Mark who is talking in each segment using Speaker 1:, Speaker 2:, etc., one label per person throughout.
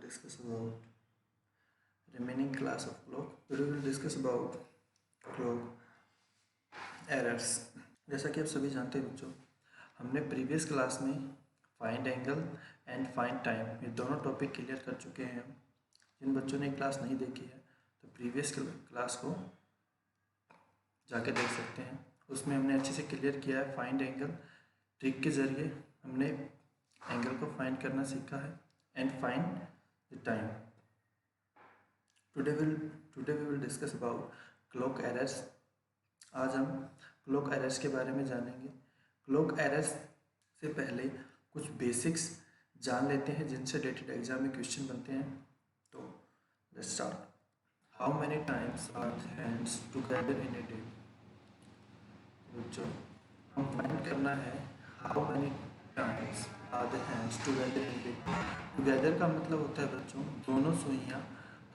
Speaker 1: discuss about remaining class of clock. Today we will discuss about clock errors. जैसा कि आप सभी जानते हैं बच्चों, हमने प्रीवियस क्लास में find angle and find time ये दोनों टॉपिक क्लियर कर चुके हैं हम। जिन बच्चों ने क्लास नहीं देखी है तो प्रीवियस क्लास को जाके देख सकते हैं। उसमें हमने अच्छे से क्लियर किया है। फाइंड एंगल ट्रिक के ज़रिए हमने एंगल को फाइंड करना सीखा है and find the time. Today we will discuss about clock errors. आज हम क्लॉक एरर्स के बारे में जानेंगे। क्लॉक एरर्स से पहले कुछ बेसिक्स जान लेते हैं जिनसे रिलेटेड एग्जाम में क्वेश्चन बनते हैं। तो let's start. How many times are the hands together in a day. बच्चों हम फाइंड करना है how many times are the hands together in a day. Together का मतलब होता है बच्चों दोनों सुइयाँ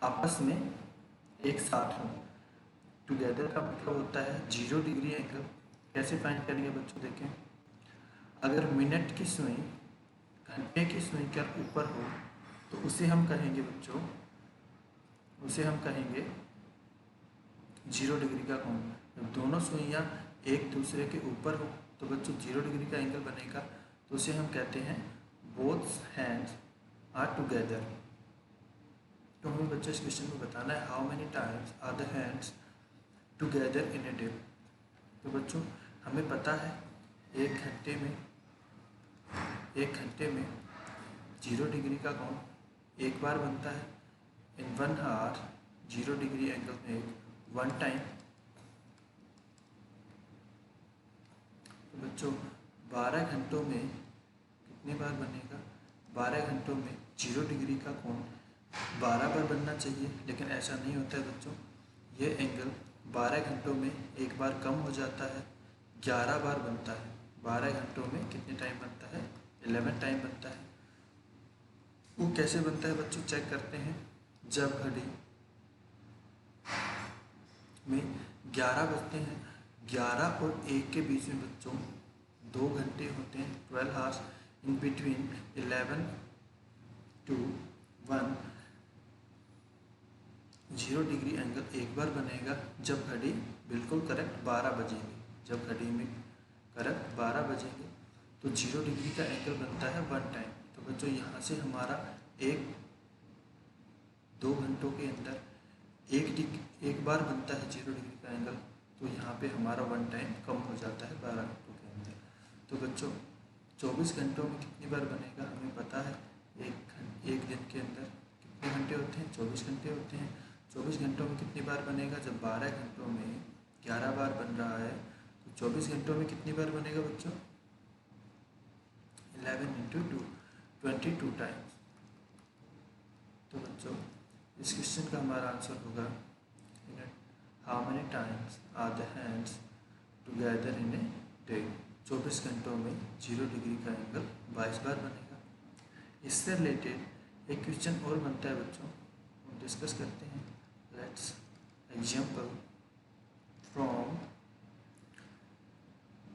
Speaker 1: आपस में एक साथ हों। टुगेदर का मतलब होता है 0 डिग्री एंगल। कैसे फाइंड करेंगे बच्चों, देखें। अगर मिनट की सुई घंटे की सुई के ऊपर हो तो उसे हम कहेंगे बच्चों, उसे हम कहेंगे 0 डिग्री का कोण। जब दोनों सुइयाँ एक दूसरे के ऊपर हो तो बच्चों 0 डिग्री का एंगल बनेगा, तो उसे हम कहते हैं बोथ हैंड्स आर टुगेदर। तो हमें बच्चों इस क्वेश्चन में बताना है how many times are the hands together in a day. तो बच्चों हमें पता है एक घंटे में 0 डिग्री का कोण एक बार बनता है। इन 1 आवर 0 डिग्री एंगल में 1 टाइम। तो बच्चों 12 घंटों में कितनी बार बनेगा? 12 घंटों में 0 डिग्री का कोण 12 बार बनना चाहिए, लेकिन ऐसा नहीं होता है बच्चों। ये एंगल 12 घंटों में एक बार कम हो जाता है, 11 बार बनता है। 12 घंटों में कितने टाइम बनता है? 11 टाइम बनता है। वो कैसे बनता है बच्चों, चेक करते हैं। जब घड़ी में 11 बजते हैं, 11 और 1 के बीच में बच्चों 2 घंटे होते हैं, 12 hours. In between 11 to 1 0 degree angle एक बार बनेगा जब घड़ी बिल्कुल करेक्ट 12 बजेगी। जब घड़ी में करेक्ट 12 बजेंगे तो 0 डिग्री का एंगल बनता है 1 टाइम। तो बच्चों यहाँ से हमारा 2 घंटों के अंदर एक बार बनता है 0 डिग्री का एंगल, तो यहाँ पे हमारा 1 टाइम कम हो जाता है 12 घंटों के अंदर। तो बच्चों 24 घंटों में कितनी बार बनेगा हमें पता है। एक दिन के अंदर कितने घंटे होते हैं? 24 घंटे होते हैं। 24 घंटों में कितनी बार बनेगा? जब 12 घंटों में 11 बार बन रहा है तो 24 घंटों में कितनी बार बनेगा बच्चों? 11 × 2 22 टाइम्स। तो बच्चों इस क्वेश्चन का हमारा आंसर होगा how many times are the hands together in a day. 24 घंटों में 0 डिग्री का एंगल 22 बार बनेगा। इससे रिलेटेड एक क्वेश्चन और बनता है बच्चों, हम डिस्कस करते हैं। Let's example from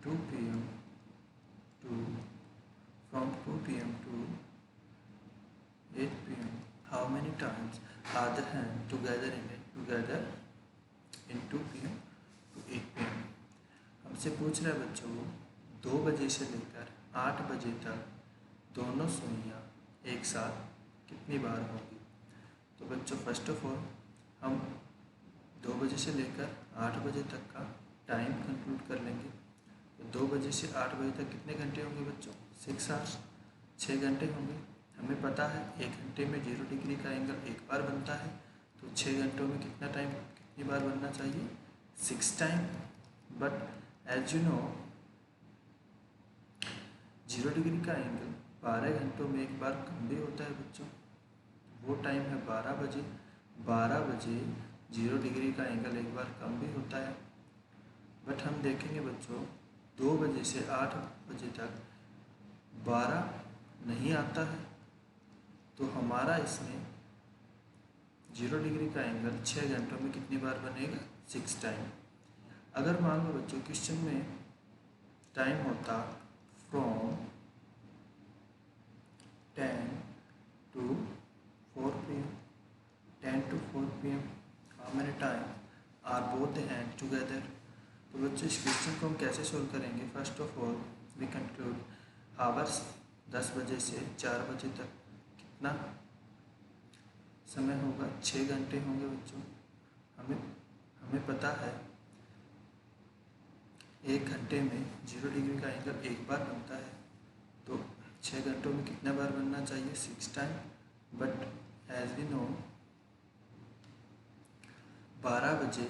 Speaker 1: 2 PM to 8 PM how many times are the hands together in 2 PM to 8 PM। हमसे पूछ रहा है बच्चों 2 बजे से लेकर 8 बजे तक दोनों सुइयाँ एक साथ कितनी बार होंगी। तो बच्चों फर्स्ट ऑफ ऑल हम 2 बजे से लेकर 8 बजे तक का टाइम कंक्लूड कर लेंगे। तो 2 बजे से 8 बजे तक कितने घंटे होंगे बच्चों? 6 आवर्स, 6 घंटे होंगे। हमें पता है 1 घंटे में 0 डिग्री का एंगल एक बार बनता है, तो 6 घंटों में कितनी बार बनना चाहिए? 6 time. But as you know 0 degree का एंगल 12 घंटों में एक बार कम भी होता है बच्चों। वो टाइम है 12 बजे। 12 बजे 0 डिग्री का एंगल एक बार कम भी होता है। बट हम देखेंगे बच्चों 2 बजे से 8 बजे तक 12 नहीं आता है, तो हमारा इसमें 0 डिग्री का एंगल 6 घंटों में कितनी बार बनेगा? 6 टाइम। अगर मान लो बच्चों क्वेश्चन में टाइम होता from 10 to 4 p.m. 10 to 4 p.m. How many times are both the hands together? तो बच्चों इस क्वेश्चन को हम कैसे सोल्व करेंगे? First of all we conclude hours 10 बजे से 4 बजे तक कितना समय होगा? 6 घंटे होंगे बच्चों। हमें पता है 1 घंटे में 0 डिग्री का एंगल एक बार बनता है, तो 6 घंटों में कितना बार बनना चाहिए? 6 time. But as we know 12 बजे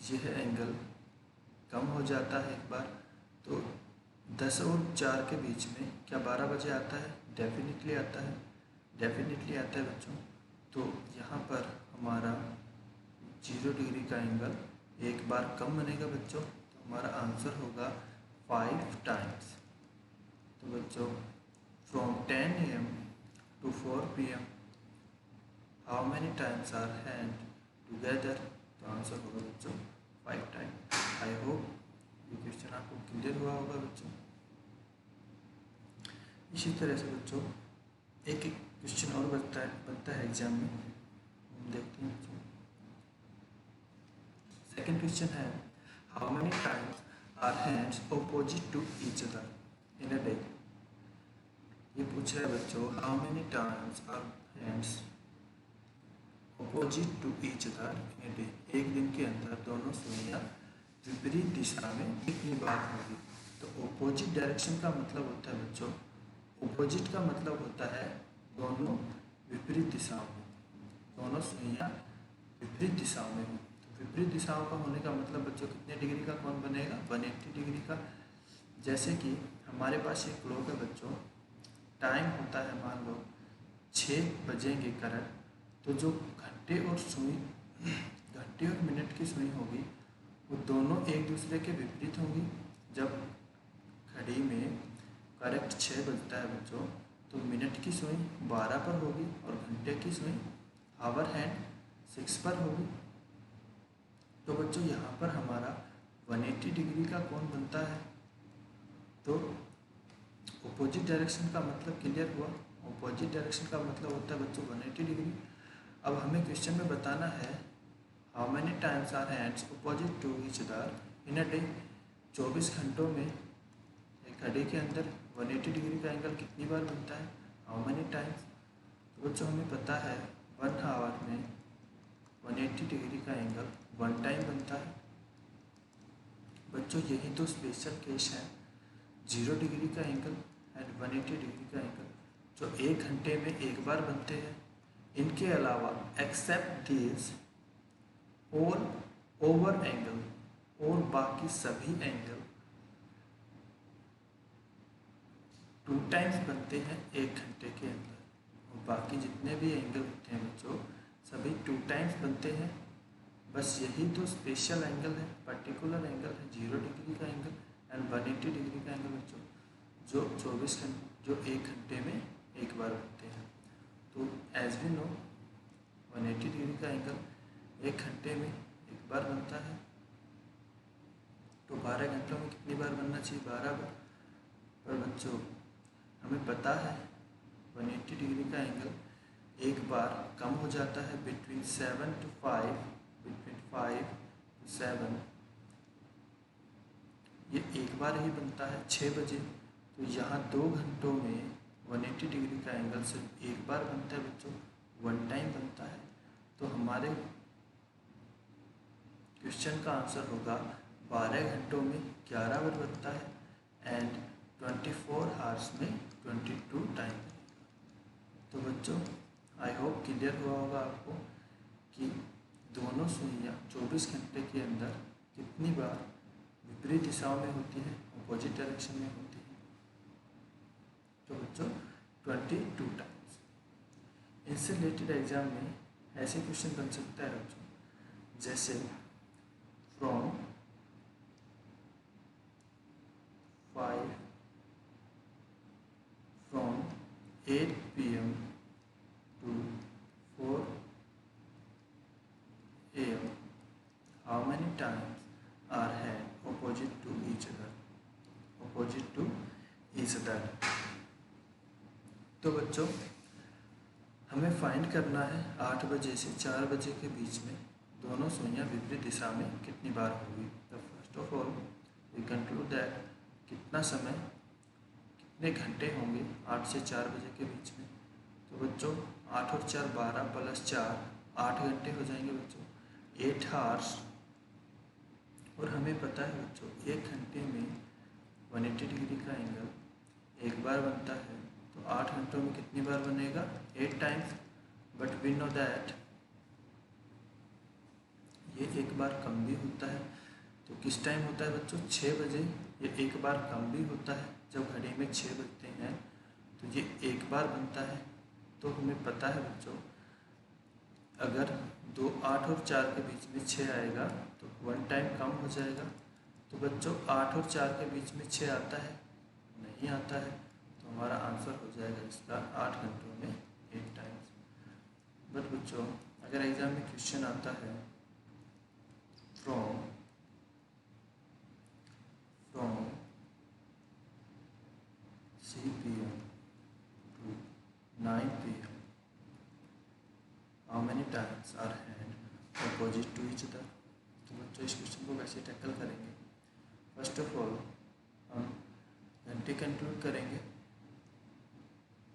Speaker 1: यह एंगल कम हो जाता है एक बार, तो 10 और 4 के बीच में क्या 12 बजे आता है? डेफिनेटली आता है, डेफिनेटली आता है बच्चों। तो यहाँ पर हमारा 0 डिग्री का एंगल एक बार कम बनेगा बच्चों, तो हमारा आंसर होगा 5 टाइम्स। तो बच्चों from 10 AM to 4 PM how many times are hand together? तो आंसर होगा बच्चों 5 टाइम। आई होप ये क्वेश्चन आपको क्लियर हुआ होगा बच्चों। इसी तरह से बच्चों एक क्वेश्चन और बनता है एग्जाम में, हम देखते हैं बच्चों। सेकंड क्वेश्चन है how many times are hands opposite to each other in a day? ये पूछ रहा है बच्चों how many times are hands opposite to each other in a day? एक दिन के अंदर दोनों सुइयां विपरीत दिशा में कितनी बार होगी? तो ऑपोजिट डायरेक्शन का मतलब होता है बच्चों, ऑपोजिट का मतलब होता है दोनों विपरीत दिशाओं में, दोनों सुइयां विपरीत दिशाओं में हो। तो विपरीत दिशाओं का होने का मतलब बच्चों कितने डिग्री का कोण बनेगा? 180 डिग्री का। जैसे कि हमारे पास एक क्लॉक है बच्चों, टाइम होता है मान लो 6 बजेंगे करंट, तो जो घंटे और मिनट की सुई होगी वो दोनों एक दूसरे के विपरीत होंगी। जब घड़ी में करेक्ट 6 बजता है बच्चों, तो मिनट की सुई 12 पर होगी और घंटे की सुई आवर हैंड 6 पर होगी। तो बच्चों यहाँ पर हमारा 180 डिग्री का कोण बनता है। तो ऑपोजिट डायरेक्शन का मतलब क्लियर हुआ। ऑपोजिट डायरेक्शन का मतलब होता है बच्चों 180 डिग्री। अब हमें क्वेश्चन में बताना है how many times are hands opposite to each other in a day? 24 घंटों में एक घड़ी के अंदर 180 डिग्री का एंगल कितनी बार बनता है? How many times? तो बच्चों हमें पता है 1 आवर में 180 डिग्री का एंगल 1 टाइम बनता है। बच्चों यही तो स्पेशल केस है 0 डिग्री का एंगल एंड 180 डिग्री का एंगल, जो 1 घंटे में एक बार बनते हैं। इनके अलावा except this all over angle, और बाकी सभी एंगल 2 टाइम्स बनते हैं 1 घंटे के अंदर, और बाकी जितने भी एंगल होते हैं बच्चों सभी 2 टाइम्स बनते हैं। बस यही तो स्पेशल एंगल है, पर्टिकुलर एंगल है 0 डिग्री का एंगल एंड 180 डिग्री का एंगल बच्चों, जो 1 घंटे में एक बार बनते हैं। तो एज वी नो 180 डिग्री का एंगल 1 घंटे में एक बार बनता है, तो 12 घंटों में कितनी बार बनना चाहिए? 12 बार। पर बच्चों हमें पता है 180 डिग्री का एंगल एक बार कम हो जाता है बिटवीन 7 to 5, बिटवीन 5 to 7, ये एक बार ही बनता है 6 बजे। तो यहाँ 2 घंटों में 180 डिग्री का एंगल सिर्फ एक बार बनता है बच्चों, 1 टाइम बनता है। तो हमारे क्वेश्चन का आंसर होगा 12 घंटों में 11 बार बनता है एंड 24 आवर्स में 22 टाइम। तो बच्चों आई होप क्लियर हुआ होगा आपको कि दोनों सुइयां 24 घंटे के अंदर कितनी बार विपरीत दिशाओं में होती है, अपोजिट डायरेक्शन में होती है। तो बच्चों 22 टाइम्स। इनसे रिलेटेड एग्जाम में ऐसे क्वेश्चन बन सकता है बच्चों, जैसे from 8 PM to 4 AM how many times are hand opposite to each other? Opposite to each other। तो बच्चों हमें फाइंड करना है 8 बजे से 4 बजे के बीच में दोनों सुइयां विपरीत दिशा में कितनी बार होगी। तो first of all we conclude that कितना समय, कितने घंटे होंगे 8 से 4 बजे के बीच में। तो बच्चों 8 और 4 12 प्लस 4 8 घंटे हो जाएंगे बच्चों, 8 आवर्स। और हमें पता है बच्चों 1 घंटे में 180 डिग्री का एंगल एक बार बनता है। तो 8 घंटों में कितनी बार बनेगा, 8 times. But we know that ये एक बार कम भी होता है। तो किस टाइम होता है बच्चों, 6 बजे। ये एक बार कम भी होता है, जब घड़ी में 6 बजते हैं तो ये एक बार बनता है। तो हमें पता है बच्चों अगर 8 और 4 के बीच में 6 आएगा तो 1 टाइम कम हो जाएगा। तो बच्चों 8 और 4 के बीच में 6 आता है, नहीं आता है। तो हमारा आंसर हो जाएगा इसका 8 घंटों में 8 टाइम्स। बट बच्चों अगर एग्जाम में क्वेश्चन आता है from 3 PM to 9 PM how many times are hand opposite to each other. तो बच्चों इस क्वेश्चन को कैसे टैकल करेंगे। फर्स्ट ऑफ ऑल हम घंटे कंक्लूड करेंगे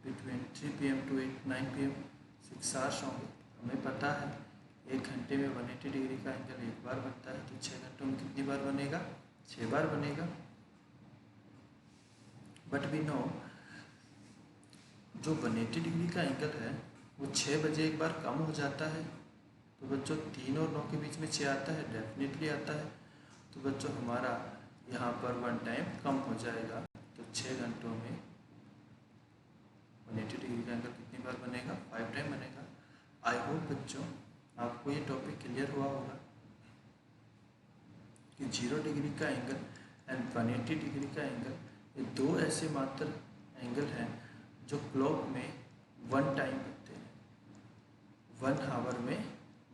Speaker 1: between 3 PM to 9 PM 6 hours होंगे। हमें पता है 1 घंटे में 180 डिग्री का एंगल एक बार बनता है। तो 6 घंटों में कितनी बार बनेगा, 6 बार बनेगा। बट वी नो जो 180 डिग्री का एंगल है वो 6 बजे एक बार कम हो जाता है। तो बच्चों 3 और 9 के बीच में 6 आता है, डेफिनेटली आता है। तो बच्चों हमारा यहाँ पर 1 टाइम कम हो जाएगा। तो 6 घंटों में 180 डिग्री का एंगल कितनी बार बनेगा, 5 टाइम बनेगा। आई होप बच्चों आपको ये टॉपिक क्लियर हुआ होगा कि 0 डिग्री का एंगल एंड 180 डिग्री का एंगल ये दो ऐसे मात्र एंगल हैं जो क्लॉक में 1 टाइम बनते हैं, 1 आवर में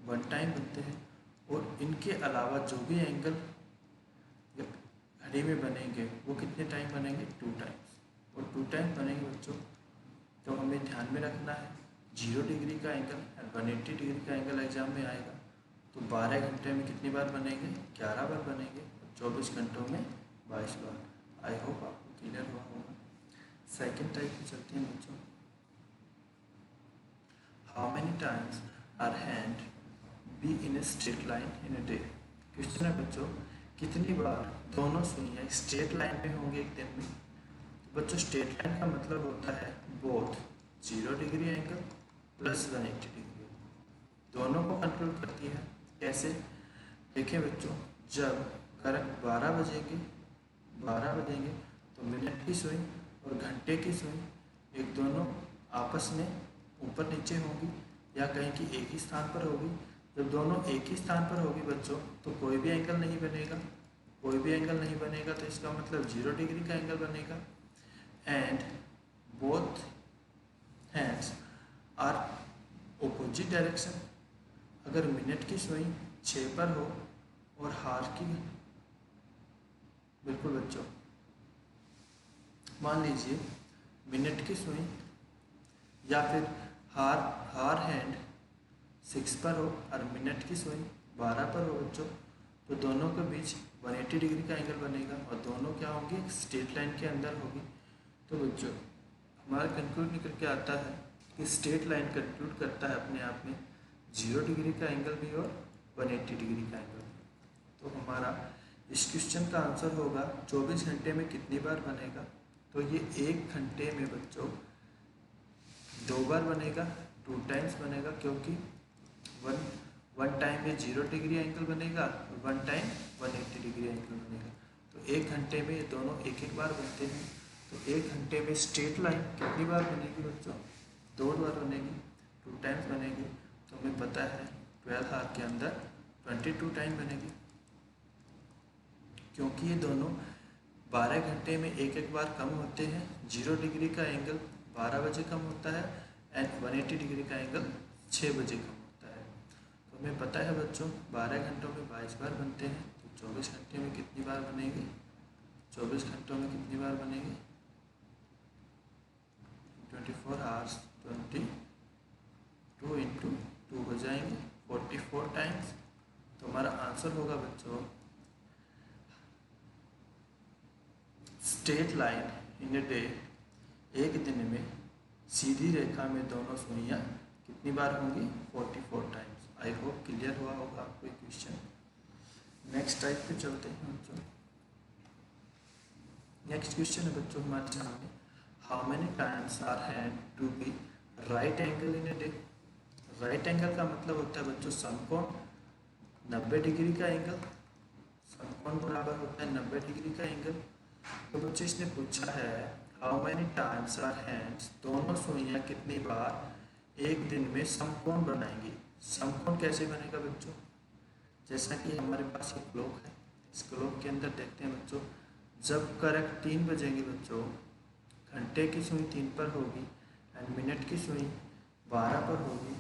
Speaker 1: 1 टाइम बनते हैं। और इनके अलावा जो भी एंगल घड़ी में बनेंगे वो कितने टाइम बनेंगे, 2 टाइम्स। और 2 टाइम बनेंगे बच्चों तो हमें ध्यान में रखना है 0 डिग्री का एंगल एंड 180 डिग्री का एंगल एग्जाम में आएगा तो 12 घंटे में कितनी बार बनेंगे, 11 बार बनेंगे। 24 घंटों में 22 बार। आई होप आपको क्लियर हुआ होगा। सेकेंड टाइप पे चलते हैं बच्चों। How many times are hand be in a straight line in a day. Question है बच्चों कितनी बार दोनों सुइयां स्ट्रेट लाइन में होंगे एक दिन में। तो बच्चों स्ट्रेट लाइन का मतलब होता है both 0 degree angle plus 180 degree, दोनों को कंट्रोल करती है। कैसे, देखें बच्चों जब करेक्ट 12 बजेंगे तो मिनट की सुई और घंटे की सुई एक दोनों आपस में ऊपर नीचे होगी या कहीं की एक ही स्थान पर होगी। जब दोनों एक ही स्थान पर होगी बच्चों तो कोई भी एंगल नहीं बनेगा, कोई भी एंगल नहीं बनेगा। तो इसका मतलब 0 डिग्री का एंगल बनेगा। And both hands are opposite direction. अगर मिनट की सुई 6 पर हो और हार की, बिल्कुल बच्चों मान लीजिए मिनट की सुई या फिर हार हैंड 6 पर हो और मिनट की सुई 12 पर हो बच्चों तो दोनों के बीच 180 डिग्री का एंगल बनेगा और दोनों क्या होंगे, स्ट्रेट लाइन के अंदर होगी। तो बच्चों हमारा कंक्लूड निकल के आता है कि स्ट्रेट लाइन कंक्लूड करता है अपने आप में 0 डिग्री का एंगल भी और 180 डिग्री का एंगल भी। तो हमारा इस क्वेश्चन का आंसर होगा 24 घंटे में कितनी बार बनेगा। तो ये 1 घंटे में बच्चों 2 बार बनेगा, 2 टाइम्स बनेगा, क्योंकि वन टाइम में 0 डिग्री एंगल बनेगा और 1 टाइम 180 डिग्री एंगल बनेगा। तो 1 घंटे में ये दोनों एक बार बनते हैं। तो 1 घंटे में स्ट्रेट लाइन कितनी बार बनेगी बच्चों, 2 बार बनेगी, 2 टाइम्स बनेगी। तो हमें पता है 12 आवर के अंदर 22 टाइम बनेगी, क्योंकि ये दोनों 12 घंटे में एक बार कम होते हैं। 0 डिग्री का एंगल 12 बजे कम होता है एंड 180 डिग्री का एंगल 6 बजे कम होता है। तो हमें पता है बच्चों 12 घंटों में 22 बार बनते हैं। तो 24 घंटे में कितनी बार बनेंगे, 24 घंटों में कितनी बार बनेंगे, 24 आवर्स 24 2 इंटू 2 हो जाएंगे 44 टाइम्स। तो हमारा आंसर होगा बच्चों straight line in a day, एक दिन में सीधी रेखा में दोनों सुइयां कितनी बार होंगी 44 टाइम्स। आई होप क्लियर हुआ होगा आपको ये क्वेश्चन। नेक्स्ट टाइप पे चलते हैं बच्चों। नेक्स्ट क्वेश्चन है बच्चों हमारे सामने, how many times are had to be right angle in a day. Right angle का मतलब होता है बच्चों समकोण, 90 डिग्री का एंगल। समकोण बराबर होता है 90 डिग्री का एंगल। तो बच्चों इसने पूछा है how many times are hands, दोनों सुइयां कितनी बार एक दिन में समकोण बनाएंगी। समकोण कैसे बनेगा बच्चों, जैसा कि हमारे पास एक क्लॉक है, इस क्लॉक के अंदर देखते हैं बच्चों, जब करेक्ट 3 बजेंगे बच्चों, घंटे की सुई 3 पर होगी एंड मिनट की सुई 12 पर होगी,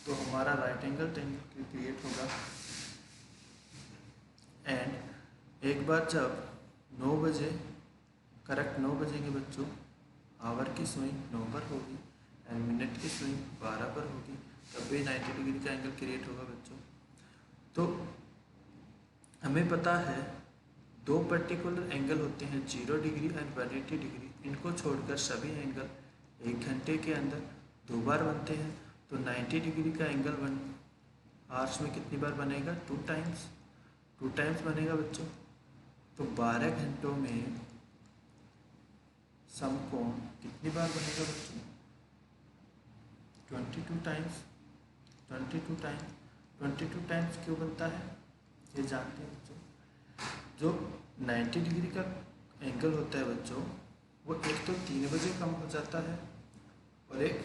Speaker 1: तो हमारा राइट एंगल ट्रायंगल क्रिएट होगा। एंड एक बार जब 9 बजे करेक्ट 9 बजेंगे बच्चों, आवर की सुई 9 पर होगी एंड मिनट की सुई 12 पर होगी, तब भी 90 डिग्री का एंगल क्रिएट होगा बच्चों। तो हमें पता है दो पर्टिकुलर एंगल होते हैं 0 डिग्री एंड 180 डिग्री। इनको छोड़कर सभी एंगल एक घंटे के अंदर 2 बार बनते हैं। तो 90 डिग्री का एंगल आवर्स में कितनी बार बनेगा 2 टाइम्स बनेगा बच्चों। तो 12 घंटों में समकोण कितनी बार बनेगा बच्चों 22 टाइम्स। 22 टाइम्स क्यों बनता है ये जानते हैं बच्चों। जो 90 डिग्री का एंगल होता है बच्चों, वो एक तो 3 बजे कम हो जाता है और एक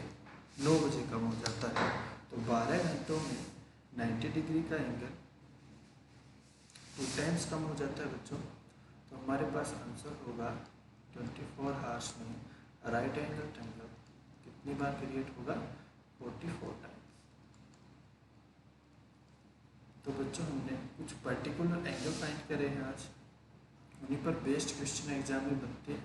Speaker 1: 9 बजे कम हो जाता है। तो 12 घंटों में 90 डिग्री का एंगल 2 टाइम्स कम हो जाता है बच्चों। तो हमारे पास आंसर होगा 24 आवर्स में राइट एंगल ट्रायंगल कितनी बार क्रिएट होगा 44 टाइम्स। तो बच्चों हमने कुछ पर्टिकुलर एंगल फाइंड करे हैं आज, उन्हीं पर बेस्ड क्वेश्चन एग्जाम में बनते हैं।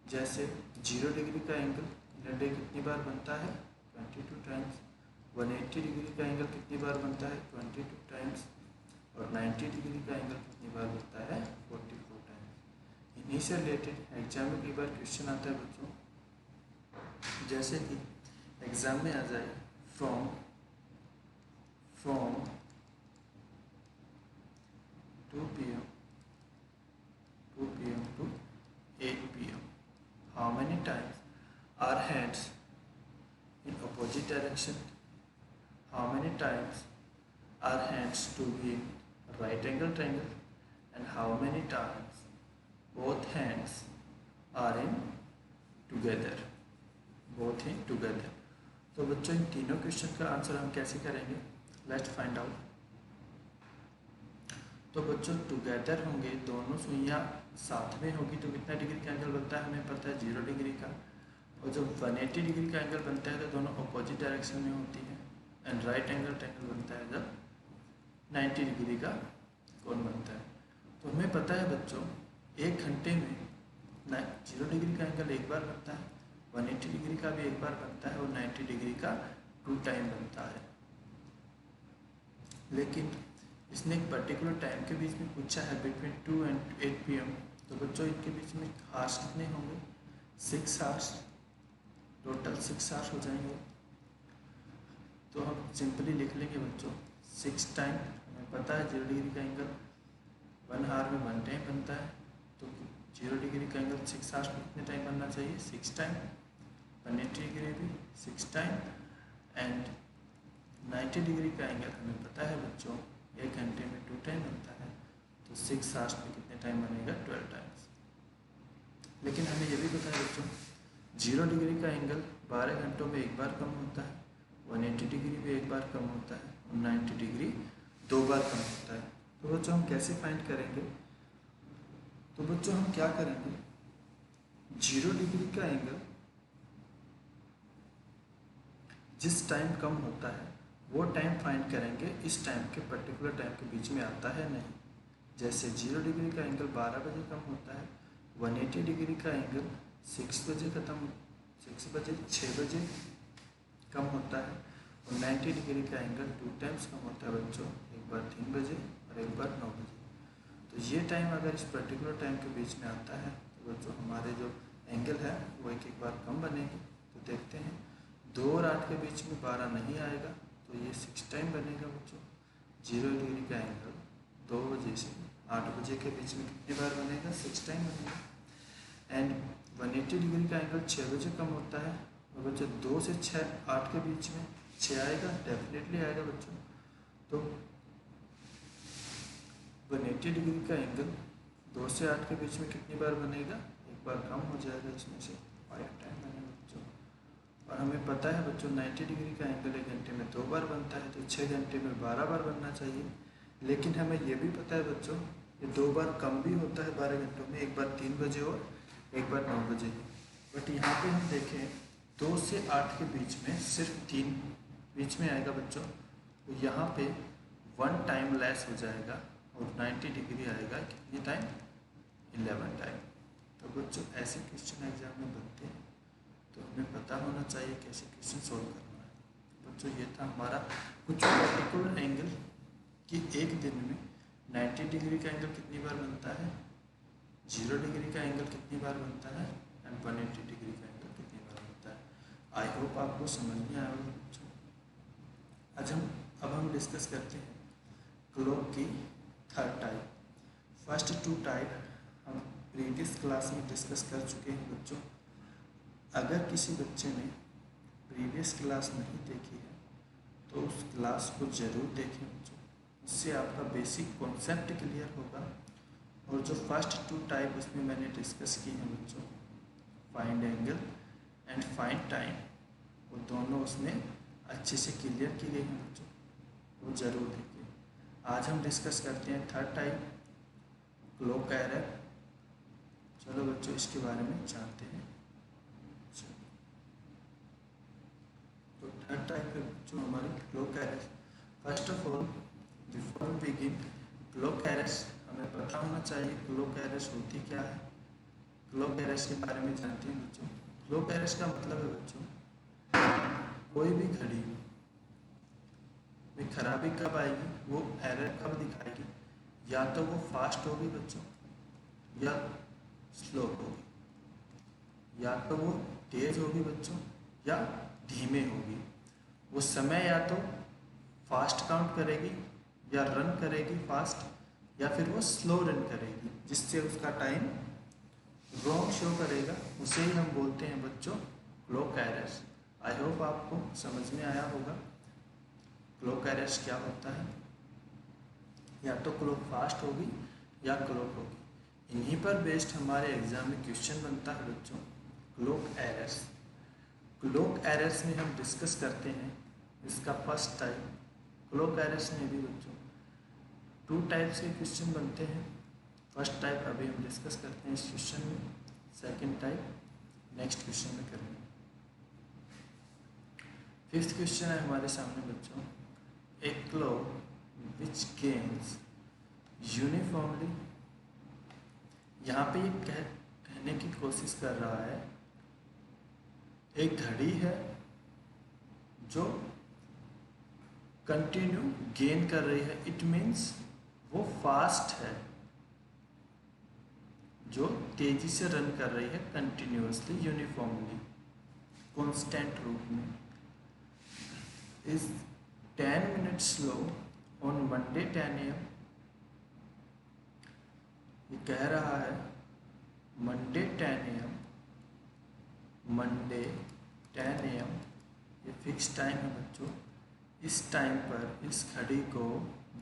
Speaker 1: जैसे 0 डिग्री का एंगल इन अ डे कितनी बार बनता है 22 टाइम्स, 180 डिग्री का एंगल कितनी बार बनता है 22 टाइम्स, और 90 डिग्री का एंगल कितनी बार बनता है 44 टाइम्स। इन्हीं से रिलेटेड एग्जाम में कई बार क्वेश्चन आता है बच्चों, जैसे कि एग्जाम में आ जाए from 2 PM to 8 PM, how many times are hands in opposite direction, how many times are hands to be in right angle triangle, and how many times both hands are in together, both in together। तो बच्चों इन तीनों question का answer हम कैसे करेंगे, let's find out. तो बच्चों together होंगे, दोनों सुइयां साथ में होगी तो कितना डिग्री का एंगल बनता है हमें पता है 0 डिग्री का। और जब 180 डिग्री का एंगल बनता है तो दोनों अपोजिट डायरेक्शन में होती है। एंड राइट एंगल ट्रायंगल बनता है जब 90 डिग्री का कोण बनता है। तो हमें पता है बच्चों 1 घंटे में 0 डिग्री का एंगल एक बार बनता है, 180 डिग्री का भी एक बार बनता है और 90 डिग्री का 2 टाइम बनता है। लेकिन इसने एक पर्टिकुलर टाइम के बीच में पूछा है बिटवीन 2 and 8 PM। तो बच्चों इनके बीच में आवर्स कितने होंगे 6 आवर्स, टोटल 6 आवर्स हो जाएंगे। तो हम सिंपली लिख लेंगे बच्चों 6 टाइम, हमें पता है 0 डिग्री का एंगल 1 आवर में 1 टाइम बनता है। तो 0 डिग्री का एंगल 6 आवर्स में कितने टाइम बनना चाहिए 6 टाइम, 180 डिग्री भी 6 टाइम, एंड 90 डिग्री का एंगल हमें पता है बच्चों 1 घंटे में 2 टाइम बनता है। तो 6 आवर्स में कितने टाइम बनेगा 12 टाइम्स। लेकिन हमें ये भी पता है बच्चों 0 डिग्री का एंगल 12 घंटों में एक बार कम होता है, 180 डिग्री भी एक बार कम होता है और 90 डिग्री 2 बार कम होता है। तो बच्चों हम कैसे फाइंड करेंगे, तो बच्चों हम क्या करेंगे 0 डिग्री का एंगल जिस टाइम कम होता है वो टाइम फाइंड करेंगे, इस टाइम के पर्टिकुलर टाइम के बीच में आता है नहीं। जैसे 0 डिग्री का एंगल 12 बजे कम होता है, 180 डिग्री का एंगल 6 बजे 6 बजे कम होता है। और 90 डिग्री का एंगल 2 टाइम्स कम होता है बच्चों, एक बार 3 बजे और एक बार 9 बजे। तो ये टाइम अगर इस पर्टिकुलर टाइम के बीच में आता है तो बच्चों हमारे जो एंगल है वो एक एक बार कम बनेगी। तो देखते हैं 2 और 8 के बीच में 12 नहीं आएगा तो ये 6 टाइम बनेगा बच्चों। 0 डिग्री का एंगल 2 बजे से 8 बजे के बीच में कितनी बार बनेगा, 6 टाइम बनेगा। एंड 180 डिग्री का एंगल 6 बजे कम होता है और बच्चों 2 से 6 8 के बीच में 6 आएगा, डेफिनेटली आएगा बच्चों। तो 180 डिग्री का एंगल 2 से 8 के बीच में कितनी बार बनेगा, एक बार कम हो जाएगा, इसमें से 5 टाइम बनेगा बच्चों। और हमें पता है बच्चों 90 डिग्री का एंगल 1 घंटे में 2 बार बनता है, तो 6 घंटे में 12 बार बनना चाहिए। लेकिन हमें ये भी पता है बच्चों ये 2 बार कम भी होता है 12 घंटों में, एक बार 3 बजे और एक बार 9 बजे। बट यहाँ पे हम देखें 2 से 8 के बीच में सिर्फ 3 बीच में आएगा बच्चों, तो यहाँ पे 1 टाइम लेस हो जाएगा और 90 डिग्री आएगा कितनी टाइम, 11 टाइम। तो बच्चों ऐसे क्वेश्चन एग्जाम में बनते हैं तो हमें पता होना चाहिए कैसे क्वेश्चन सोल्व करना है। तो बच्चों ये था हमारा कुछ पर्टिकुलर एंगल कि एक दिन में 90 डिग्री का एंगल कितनी बार बनता है, 0 डिग्री का एंगल कितनी बार बनता है एंड 180 डिग्री का एंगल कितनी बार बनता है। आई होप आपको समझ में आया होगा बच्चों। अब हम डिस्कस करते हैं क्लॉक की थर्ड टाइप। फर्स्ट 2 टाइप हम प्रीवियस क्लास में डिस्कस कर चुके हैं बच्चों। अगर किसी बच्चे ने प्रीवियस क्लास नहीं देखी है तो उस क्लास को ज़रूर देखें बच्चों, उससे आपका बेसिक कॉन्सेप्ट क्लियर होगा। और जो फर्स्ट 2 टाइप उसमें मैंने डिस्कस की हैं बच्चों, find angle and find time, वो दोनों उसमें अच्छे से क्लियर की गई हैं बच्चों, वो ज़रूर देखिए। आज हम डिस्कस करते हैं थर्ड टाइप क्लॉक एरर। चलो बच्चों इसके बारे में जानते हैं। तो थर्ड टाइप है बच्चों हमारी clock error. First of all before begin clock errors हमें पता होना चाहिए क्लॉक एरर्स होती क्या है। क्लॉक एरर्स के बारे में जानते हैं बच्चों। क्लॉक एरर्स का मतलब है बच्चों कोई भी घड़ी में खराबी कब आएगी, वो एरर कब दिखाएगी, या तो वो फास्ट होगी बच्चों या स्लो होगी, या तो वो तेज होगी बच्चों या धीमे होगी। वो समय या तो फास्ट काउंट करेगी या रन करेगी फास्ट, या फिर वो स्लो रन करेगी जिससे उसका टाइम रॉन्ग शो करेगा। उसे ही हम बोलते हैं बच्चों क्लॉक एरर्स। आई होप आपको समझ में आया होगा क्लॉक एरर्स क्या होता है। या तो क्लॉक फास्ट होगी या क्लॉक होगी, इन्हीं पर बेस्ड हमारे एग्जाम में क्वेश्चन बनता है बच्चों क्लॉक एरर्स। क्लॉक एरर्स में हम डिस्कस करते हैं इसका फर्स्ट टाइप। क्लॉक एरर्स में भी बच्चों 2 टाइप्स के क्वेश्चन बनते हैं। फर्स्ट टाइप अभी हम डिस्कस करते हैं इस क्वेश्चन में, सेकंड टाइप नेक्स्ट क्वेश्चन में करेंगे। फिफ्थ क्वेश्चन है हमारे सामने बच्चों, a clock which gains uniformly. यहाँ पे ये कहने की कोशिश कर रहा है एक घड़ी है जो कंटिन्यू गेन कर रही है, इट मीन्स वो फास्ट है, जो तेजी से रन कर रही है कंटिन्यूअसली यूनिफॉर्मली कांस्टेंट रूप में। Is 10 minutes slow on Monday 10 AM। ये कह रहा है मंडे 10 AM, मंडे 10 AM ये फिक्स टाइम है बच्चों। इस टाइम पर इस घड़ी को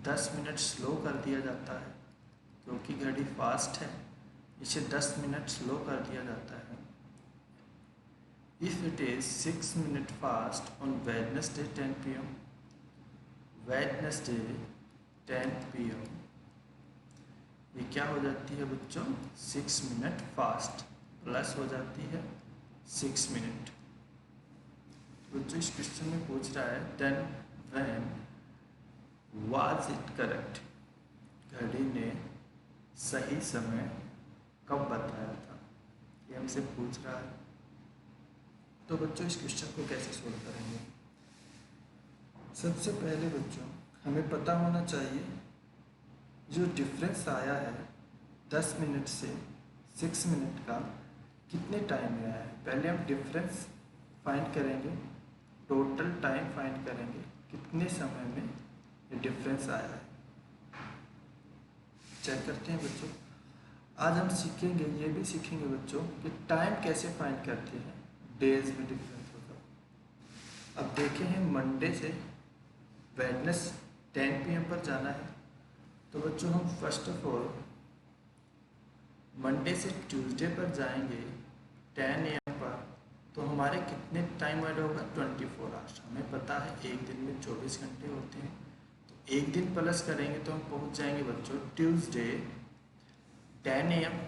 Speaker 1: 10 मिनट स्लो कर दिया जाता है, क्योंकि घड़ी फास्ट है इसे 10 मिनट स्लो कर दिया जाता है। If it is 6 minute fast on Wednesday 10 PM, Wednesday 10 PM ये क्या हो जाती है बच्चों 6 मिनट फास्ट प्लस हो जाती है 6 मिनट। बच्चों इस क्वेश्चन में पूछ रहा है then when was it correct, घड़ी ने सही समय कब बताया था, ये हमसे पूछ रहा है। तो बच्चों इस क्वेश्चन को कैसे सोल्व करेंगे। सबसे पहले बच्चों हमें पता होना चाहिए जो डिफरेंस आया है 10 मिनट से 6 मिनट का कितने टाइम में आया है। पहले हम डिफरेंस फाइंड करेंगे, टोटल टाइम फाइंड करेंगे, कितने समय में ये डिफरेंस आया है चेक करते हैं बच्चों। आज हम सीखेंगे, ये भी सीखेंगे बच्चों कि टाइम कैसे फाइंड करते हैं, डेज में डिफरेंस होगा। अब देखे हैं मंडे से वेडनेस 10 PM पर जाना है, तो बच्चों हम फर्स्ट ऑफ ऑल मंडे से ट्यूसडे पर जाएंगे 10 AM पर, तो हमारे कितने टाइम ऐड होगा 24 आवर्स। हमें पता है एक दिन में 24 घंटे होते हैं, तो एक दिन प्लस करेंगे तो हम पहुंच जाएंगे बच्चों ट्यूसडे 10 AM,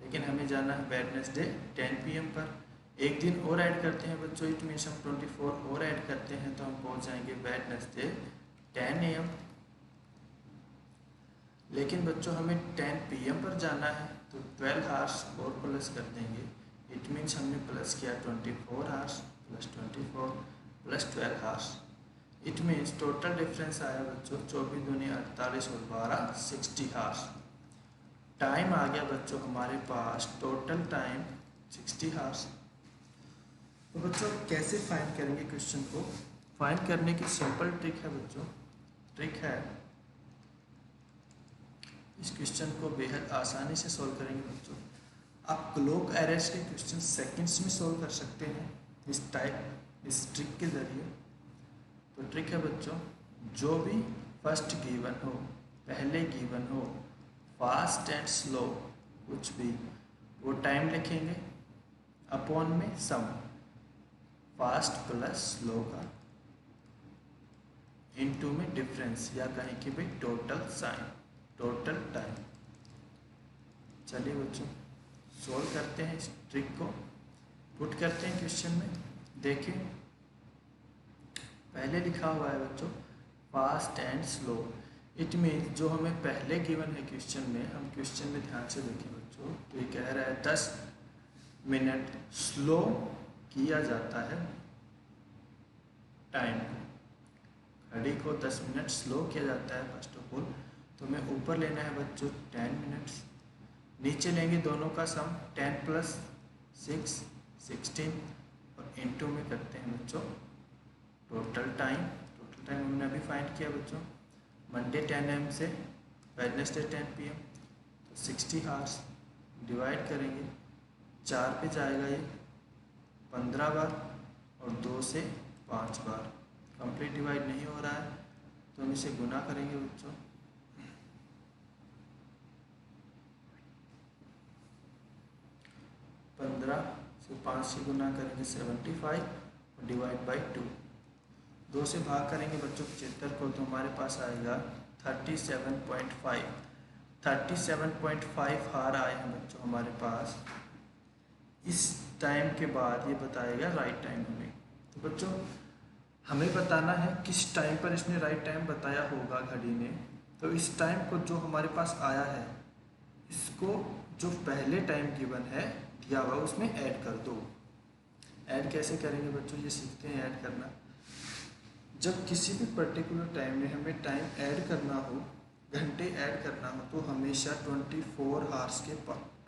Speaker 1: लेकिन हमें जाना है वेडनेसडे 10 PM पर। एक दिन और ऐड करते हैं बच्चों, इट मीन्स हम 24 और ऐड करते हैं तो हम पहुंच जाएंगे वेडनेसडे 10 AM। लेकिन बच्चों हमें 10 PM पर जाना है, तो 12 आवर्स और प्लस कर देंगे, इट मीन्स हमने प्लस किया 24 hours plus 24 plus 12 hours, it means total difference आया बच्चों 24 दूनी 48 और 12 60 आवर्स। टाइम आ गया बच्चों हमारे पास, टोटल टाइम 60 आवर्स। तो बच्चों कैसे फाइंड करेंगे क्वेश्चन को, फाइंड करने की सिंपल ट्रिक है बच्चों। ट्रिक है, इस क्वेश्चन को बेहद आसानी से सॉल्व करेंगे बच्चों। आप क्लॉक अरेस्ट के क्वेश्चन सेकंड्स में सॉल्व कर सकते हैं इस ट्रिक के ज़रिए। तो ट्रिक है बच्चों, जो भी फर्स्ट गिवन हो, पहले गिवन हो, फास्ट एंड स्लो कुछ भी, वो टाइम लिखेंगे अपॉन में सम, फास्ट प्लस स्लो का इनटू में डिफरेंस, या कहें कि भाई टोटल साइन, टोटल टाइम। चलिए बच्चों सॉल्व करते हैं इस ट्रिक को, पुट करते हैं क्वेश्चन में। देखिए पहले लिखा हुआ है बच्चों fast and slow, it means जो हमें पहले गिवन है क्वेश्चन में, हम क्वेश्चन में ध्यान से देखें बच्चों, तो ये कह रहा है 10 मिनट स्लो किया जाता है टाइम को, घड़ी को 10 मिनट स्लो किया जाता है फर्स्ट ऑफ ऑल। तो हमें ऊपर लेना है बच्चों 10 मिनट्स, नीचे लेंगे दोनों का सम 10 प्लस 6 16 और इनटू में करते हैं बच्चों टोटल टाइम। टोटल टाइम हमने अभी फाइंड किया बच्चों, मंडे 10 AM से वेडनेसडे 10 PM, तो 60 आवर्स डिवाइड करेंगे, 4 पे जाएगा ये 15 बार और 2 से 5 बार, कंप्लीट डिवाइड नहीं हो रहा है तो हम इसे गुना करेंगे बच्चों। पंद्रह से 5 से गुना करेंगे 75 और डिवाइड बाई 2, 2 से भाग करेंगे बच्चों 75 को, तो हमारे पास आएगा 37.5, 37.5 हार आए हैं बच्चों हमारे पास। इस टाइम के बाद ये बताएगा राइट टाइम हमें। तो बच्चों हमें बताना है किस टाइम पर इसने राइट टाइम बताया होगा घड़ी ने, तो इस टाइम को जो हमारे पास आया है इसको जो पहले टाइम गिवन है दिया हुआ उसमें ऐड कर दो। ऐड कैसे करेंगे बच्चों, ये सीखते हैं ऐड करना। जब किसी भी पर्टिकुलर टाइम में हमें टाइम ऐड करना हो, घंटे ऐड करना हो, तो हमेशा 24 आवर्स के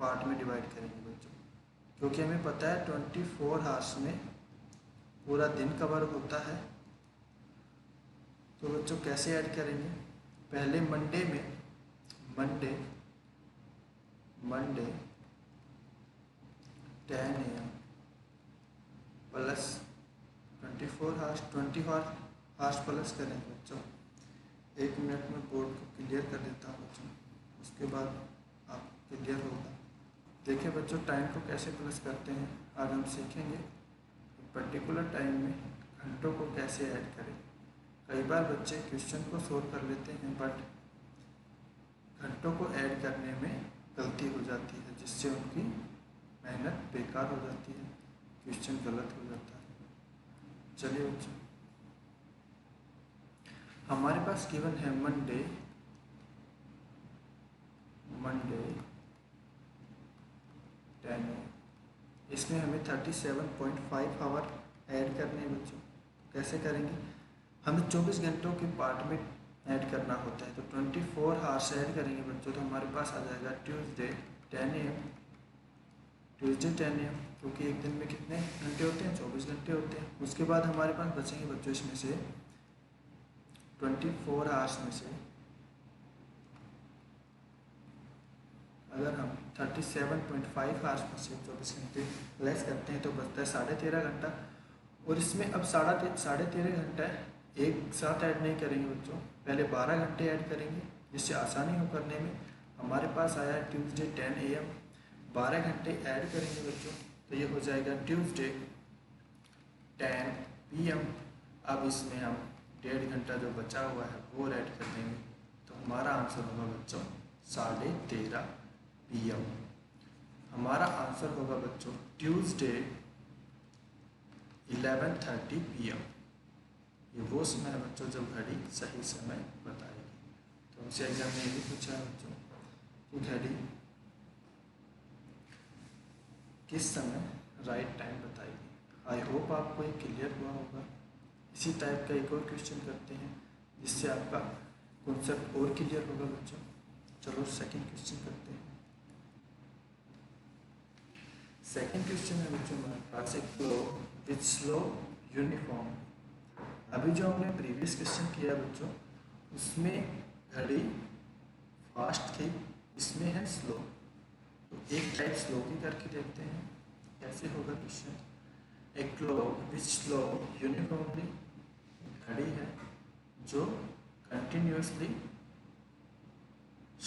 Speaker 1: पार्ट में डिवाइड करेंगे बच्चों, क्योंकि हमें पता है 24 आवर्स में पूरा दिन कवर होता है। तो बच्चों कैसे ऐड करेंगे, पहले Monday 10 AM plus 24 hours, 20 hours plus करेंगे बच्चों। 1 मिनट में बोर्ड को क्लियर कर देता हूँ बच्चों, उसके बाद आप क्लियर होगा। देखिए बच्चों टाइम को कैसे प्लस करते हैं, आज हम सीखेंगे पर्टिकुलर टाइम में घंटों को कैसे ऐड करें। कई बार बच्चे क्वेश्चन को सोल्व कर लेते हैं बट घंटों को ऐड करने में गलती हो जाती है, जिससे उनकी मेहनत बेकार हो जाती है, क्वेश्चन गलत हो जाता है। चलिए बच्चों हमारे पास गिवन है मंडे 10 AM, इसमें हमें 37.5 आवर ऐड करने हैं बच्चों। कैसे करेंगे, हमें 24 घंटों के पार्ट में ऐड करना होता है, तो 24 आवर्स ऐड करेंगे बच्चों, तो हमारे पास आ जाएगा ट्यूसडे 10 AM, ट्यूसडे 10 AM, क्योंकि एक दिन में कितने घंटे होते हैं, 24 घंटे होते हैं। उसके बाद हमारे पास बचेंगे बच्चों इसमें से 24 आवर्स में से अगर हम 37.5 आवर्स में से 24 घंटे लेस करते हैं तो बचता है 13.5 घंटा। और इसमें अब 13.5 घंटा एक साथ ऐड नहीं करेंगे बच्चों, पहले 12 घंटे ऐड करेंगे जिससे आसानी हो करने में। हमारे पास आया है ट्यूसडे 10 AM, 12 घंटे ऐड करेंगे बच्चों, तो ये हो जाएगा ट्यूसडे 10 PM। अब इसमें हम 1.5 घंटा जो बचा हुआ है वो ऐड कर देंगे, तो हमारा आंसर होगा बच्चों 13:30 PM। हमारा आंसर होगा बच्चों ट्यूसडे 11:30 PM। ये वो समय है बच्चों जब घड़ी सही समय बताएगी। तो हमसे एग्जाम में ये भी पूछा है बच्चों कि घड़ी किस समय राइट टाइम बताएगी। आई होप आपको ये क्लियर हुआ होगा। इसी टाइप का एक और क्वेश्चन करते हैं जिससे आपका कॉन्सेप्ट और क्लियर होगा बच्चों। चलो सेकंड क्वेश्चन करते हैं। सेकंड क्वेश्चन है बच्चों हमारे पास एक क्लॉक विच स्लो यूनिफॉर्म। अभी जो हमने प्रीवियस क्वेश्चन किया बच्चों उसमें घड़ी फास्ट थी, इसमें है स्लो। तो एक टाइप स्लो की करके देखते हैं कैसे होगा क्वेश्चन। एक क्लॉक विच स्लो यूनिफॉर्मली, घड़ी है जो कंटिन्यूसली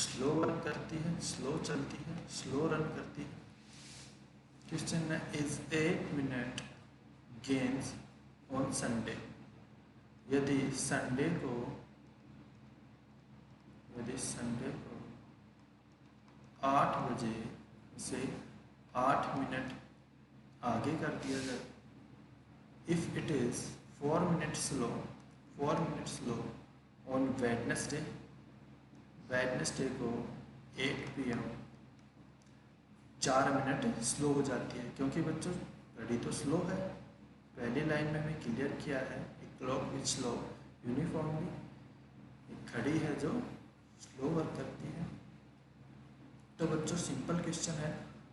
Speaker 1: स्लो वर्क करती है, स्लो चलती है, स्लो रन करती है। क्वेश्चन है is 8 minute games on Sunday. यदि संडे को 8 बजे से 8 मिनट आगे कर दिया जाए, if it is 4 minute slow on Wednesday को 8 PM 4 मिनट स्लो हो जाती है, क्योंकि बच्चों घड़ी तो स्लो है। पहली लाइन में हमें क्लियर किया है एक क्लॉक विच स्लो यूनिफॉर्मली, एक घड़ी है जो स्लो वर्क करती है। तो बच्चों सिंपल क्वेश्चन है,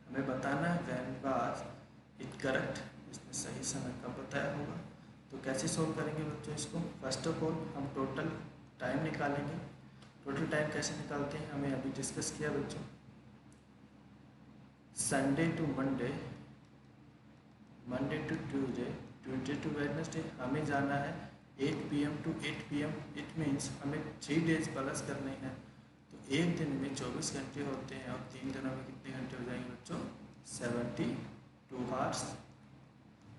Speaker 1: हमें बताना है व्हेन वाज इट करेक्ट, इसमें सही समय कब बताया होगा। तो कैसे सोल्व करेंगे बच्चों इसको। फर्स्ट ऑफ ऑल हम टोटल टाइम निकालेंगे। टोटल टाइम कैसे निकालते हैं हमें अभी डिस्कस किया बच्चों। Sunday to Monday, Monday to Tuesday, Tuesday to Wednesday, हमें जाना है 8 PM to 8 PM। It means हमें 3 डेज प्लस करने हैं। तो एक दिन में 24 घंटे होते हैं और 3 दिनों में कितने घंटे हो जाएंगे बच्चों, 72 आवर्स।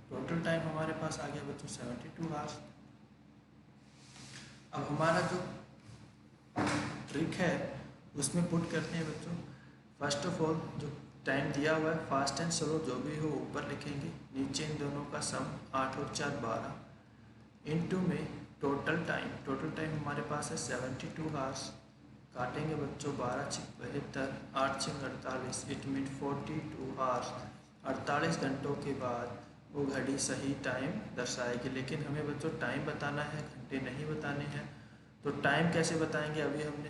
Speaker 1: टोटल टाइम हमारे पास आ गया बच्चों 72 आवर्स। अब हमारा जो ट्रिक है उसमें पुट करते हैं बच्चों। फर्स्ट ऑफ ऑल जो टाइम दिया हुआ है फास्ट एंड स्लो जो भी हो ऊपर लिखेंगे, नीचे इन दोनों का सम 8 और 4 12, इनटू में टोटल टाइम हमारे पास है 72 आवर्स। काटेंगे बच्चों 12 × 72, 8 × 48, इट मीन 42 आवर्स। 48 घंटों के बाद वो घड़ी सही टाइम दर्शाएगी। लेकिन हमें बच्चों टाइम बताना है, घंटे नहीं बताने हैं। तो टाइम कैसे बताएंगे, अभी हमने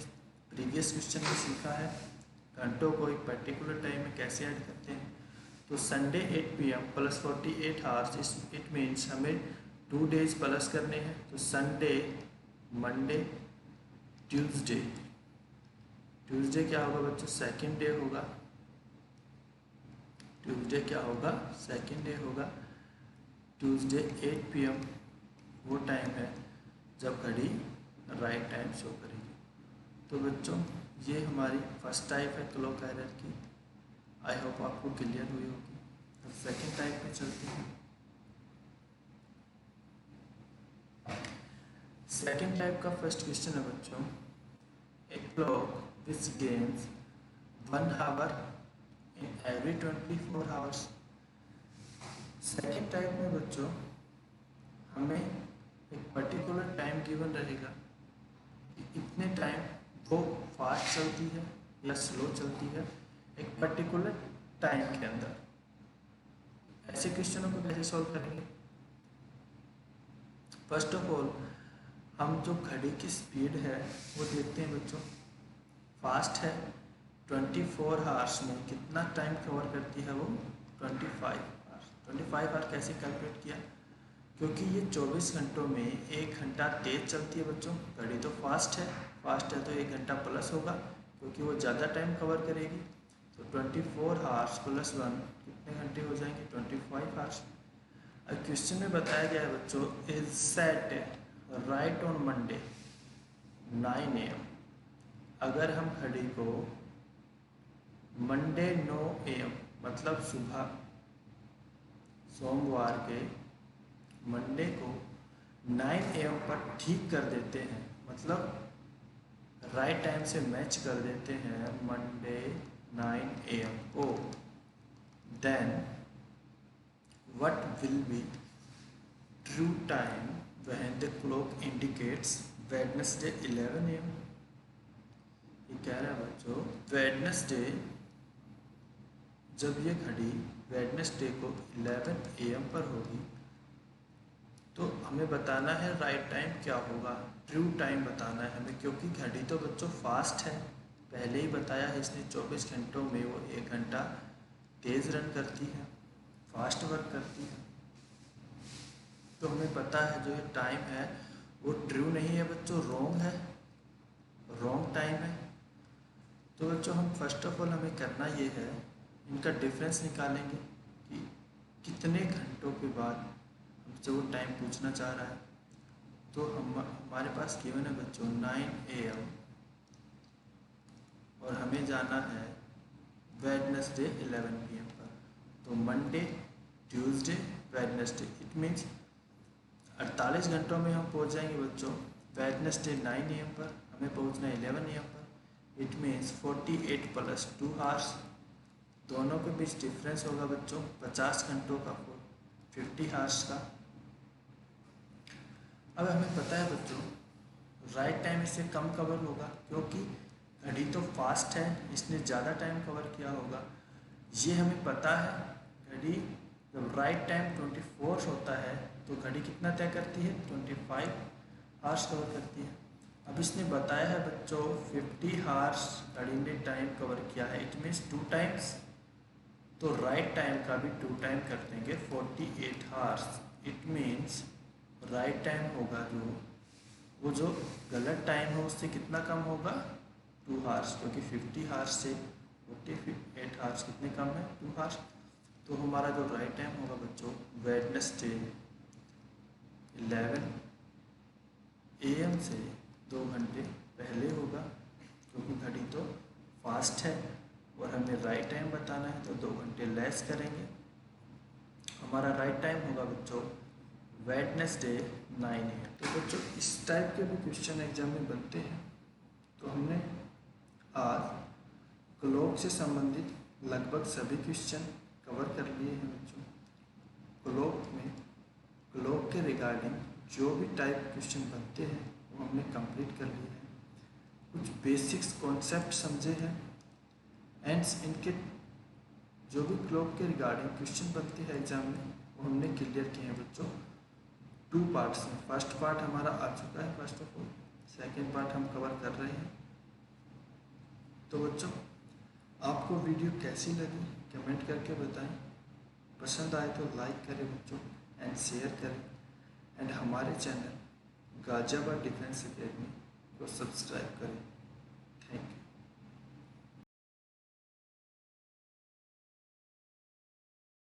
Speaker 1: प्रीवियस क्वेश्चन में सीखा है घंटों को एक पर्टिकुलर टाइम में कैसे ऐड करते हैं। तो Sunday 8 PM plus 48 hours, it means हमें 2 डेज प्लस करने हैं। तो संडे, मंडे, ट्यूसडे क्या होगा बच्चों, सेकंड डे होगा। ट्यूसडे क्या होगा, सेकंड डे होगा। ट्यूसडे 8 PM वो टाइम है जब घड़ी राइट टाइम शो करेगी। तो बच्चों ये हमारी फर्स्ट टाइप है क्लॉक एरर की। आई होप आपको क्लियर हुई होगी। अब सेकंड टाइप में चलते हैं। सेकंड टाइप का फर्स्ट क्वेश्चन है बच्चों, a clock which gains 1 hour in every 24 hours. Second type में बच्चों हमें एक पर्टिकुलर टाइम गिवन रहेगा कि इतने टाइम वो फास्ट चलती है या स्लो चलती है एक पर्टिकुलर टाइम के अंदर। ऐसे क्वेश्चनों को कैसे सॉल्व करेंगे। फर्स्ट ऑफ ऑल हम जो घड़ी की स्पीड है वो देखते हैं बच्चों, फास्ट है। 24 आवर्स में कितना टाइम कवर करती है वो? 25 आवर्स। 25 आवर कैसे कैलकुलेट किया? क्योंकि ये 24 घंटों में 1 घंटा तेज़ चलती है बच्चों, घड़ी तो फास्ट है तो 1 घंटा प्लस होगा क्योंकि वो ज़्यादा टाइम कवर करेगी। तो 24 आवर्स प्लस 1 कितने घंटे हो जाएंगे? 25 आवर्स। अब क्वेश्चन में बताया गया है बच्चों, is set right on Monday 9 AM। अगर हम घड़ी को मंडे 9 AM मतलब सुबह सोमवार के मंडे को 9 AM पर ठीक कर देते हैं, मतलब राइट टाइम से मैच कर देते हैं मंडे 9 AM को, then what will be true time when the clock indicates Wednesday 11 AM। ये कह रहा है बच्चों, वेडनेसडे जब ये घड़ी वेडनेसडे को 11 AM पर होगी तो हमें बताना है राइट टाइम क्या होगा, ट्रू टाइम बताना है हमें, क्योंकि घड़ी तो बच्चों फास्ट है, पहले ही बताया है इसने 24 घंटों में वो 1 घंटा तेज़ रन करती है, फास्ट वर्क करती है। तो हमें पता है जो ये टाइम है वो ट्रू नहीं है बच्चों, रॉन्ग है, रॉन्ग टाइम है। तो बच्चों हम फर्स्ट ऑफ ऑल हमें करना ये है, इनका डिफरेंस निकालेंगे कि कितने घंटों के बाद हमसे वो टाइम पूछना चाह रहा है। तो हमारे पास गिवन है बच्चों 9 AM और हमें जाना है वेडनेसडे 11 PM पर। तो Monday, Tuesday, Wednesday, it means 48 घंटों में हम पहुंच जाएंगे बच्चों वेडनेसडे 9 AM पर, हमें पहुंचना है 11 AM पर। इट मीन्स 48 + 2 आवर्स, दोनों के बीच डिफरेंस होगा बच्चों 50 घंटों का, 50 आवर्स का। अब हमें पता है बच्चों राइट टाइम इससे कम कवर होगा क्योंकि घड़ी तो फास्ट है, इसने ज़्यादा टाइम कवर किया होगा, ये हमें पता है। घड़ी जब राइट टाइम 24 होता है तो घड़ी कितना तय करती है? 25 आवर्स कवर करती है। अब इसने बताया है बच्चों 50 आवर्स घड़ी ने टाइम कवर किया है, इट मीन्स 2 टाइम्स, तो राइट टाइम का भी 2 टाइम कर देंगे 48 hours. It means right time होगा वो जो गलत टाइम है उससे कितना कम होगा? 2 आवर्स, क्योंकि 50 आवर्स से 48 आवर्स कितने कम है? 2 आवर्स। तो हमारा जो राइट टाइम होगा बच्चों वेडनेसडे 11 AM से 2 घंटे पहले होगा, क्योंकि घड़ी तो फास्ट है और हमें राइट टाइम बताना है तो 2 घंटे लेस करेंगे। हमारा राइट टाइम होगा बच्चों वेडनेसडे 9 AM। तो बच्चों इस टाइप के भी क्वेश्चन एग्जाम में बनते हैं। तो हमने आज क्लॉक से संबंधित लगभग सभी क्वेश्चन कवर कर लिए हैं बच्चों। क्लॉक के रिगार्डिंग जो भी टाइप क्वेश्चन बनते हैं वो हमने कंप्लीट कर लिए हैं, कुछ बेसिक्स कॉन्सेप्ट समझे हैं, एंड्स इनके जो भी क्लॉक के रिगार्डिंग क्वेश्चन बनते हैं एग्जाम में वो हमने क्लियर किए हैं बच्चों 2 पार्ट्स में। फर्स्ट पार्ट हमारा आ चुका है, first of all second part हम कवर कर रहे हैं। तो बच्चों आपको वीडियो कैसी लगी कमेंट करके बताएं, पसंद आए तो लाइक करें बच्चों एंड शेयर करें, एंड हमारे चैनल गाजियाबाद डिफेंस एकेडमी को सब्सक्राइब करें। Thank you.